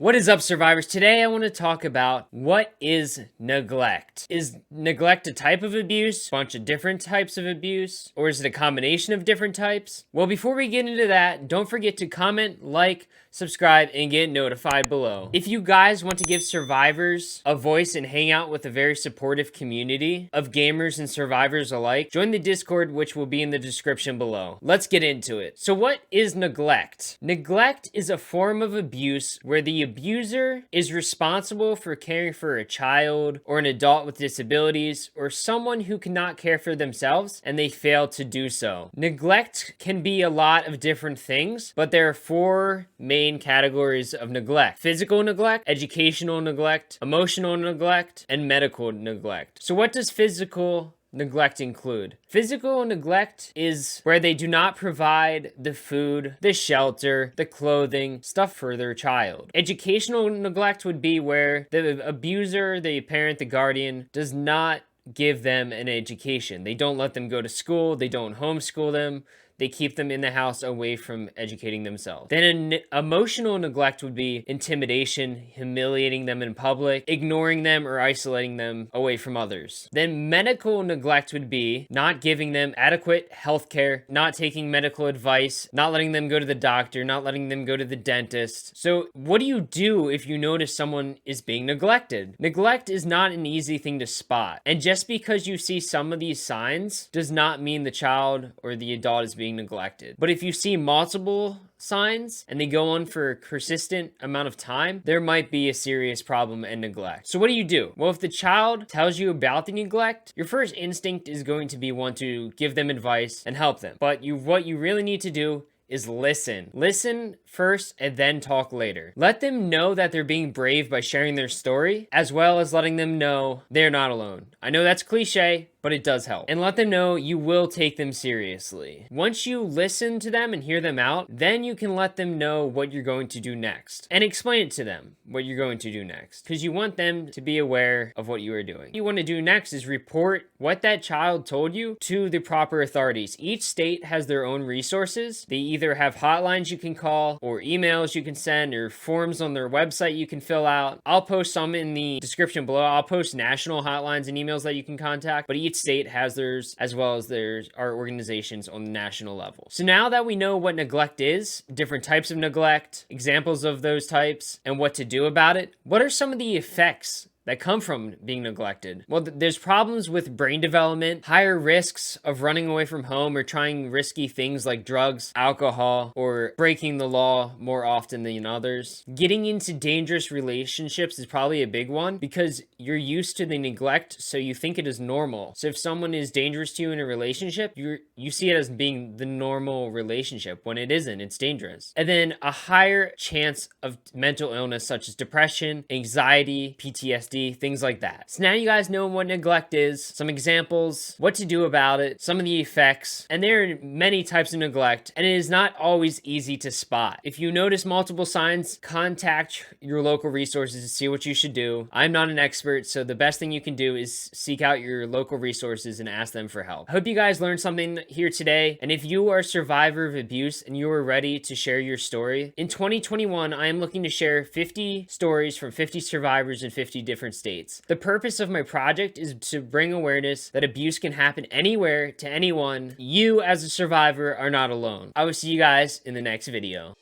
What is up, survivors? Today I want to talk about what is neglect. Is neglect a type of abuse, a bunch of different types of abuse, or is it a combination of different types? Well, before we get into that, don't forget to comment, like, subscribe, and get notified below. If you guys want to give survivors a voice and hang out with a very supportive community of gamers and survivors alike, join the Discord, which will be in the description below. Let's get into it. So what is neglect? Neglect is a form of abuse where the abuser is responsible for caring for a child or an adult with disabilities or someone who cannot care for themselves and they fail to do so. Neglect can be a lot of different things, but there are four main categories of neglect: physical neglect, educational neglect, emotional neglect, and medical neglect. So what does physical neglect include? Physical neglect is where they do not provide the food, the shelter, the clothing, stuff for their child. Educational neglect would be where the abuser, the parent, the guardian does not give them an education. They don't let them go to school, they don't homeschool them, they keep them in the house away from educating themselves. Then emotional neglect would be intimidation, humiliating them in public, ignoring them or isolating them away from others. Then medical neglect would be not giving them adequate health care, not taking medical advice, not letting them go to the doctor, not letting them go to the dentist. So what do you do if you notice someone is being neglected? Neglect is not an easy thing to spot. And just because you see some of these signs does not mean the child or the adult is being neglected. But if you see multiple signs and they go on for a persistent amount of time, there might be a serious problem and neglect. So what do? Well, if the child tells you about the neglect, your first instinct is going to be want to give them advice and help them. But what you really need to do is listen. Listen first and then talk later. Let them know that they're being brave by sharing their story, as well as letting them know they're not alone. I know that's cliche, but it does help. And let them know you will take them seriously. Once you listen to them and hear them out, then you can let them know what you're going to do next. And explain it to them, what you're going to do next. Because you want them to be aware of what you are doing. What you want to do next is report what that child told you to the proper authorities. Each state has their own resources. They either have hotlines you can call, or emails you can send, or forms on their website you can fill out. I'll post some in the description below. I'll post national hotlines and emails that you can contact, but each state has theirs, as well as there are organizations on the national level. So now that we know what neglect is, different types of neglect, examples of those types, and what to do about it, what are some of the effects that come from being neglected? Well, there's problems with brain development, higher risks of running away from home or trying risky things like drugs, alcohol, or breaking the law more often than others. Getting into dangerous relationships is probably a big one because you're used to the neglect, so you think it is normal. So if someone is dangerous to you in a relationship, you see it as being the normal relationship when it isn't. It's dangerous. And then a higher chance of mental illness such as depression, anxiety, PTSD, things like that. So now you guys know what neglect is, some examples, what to do about it, some of the effects, and there are many types of neglect, and it is not always easy to spot. If you notice multiple signs, contact your local resources to see what you should do. I'm not an expert, so the best thing you can do is seek out your local resources and ask them for help. I hope you guys learned something here today, and if you are a survivor of abuse and you are ready to share your story, in 2021, I am looking to share 50 stories from 50 survivors in 50 different states. The purpose of my project is to bring awareness that abuse can happen anywhere to anyone. You as a survivor are not alone. I will see you guys in the next video.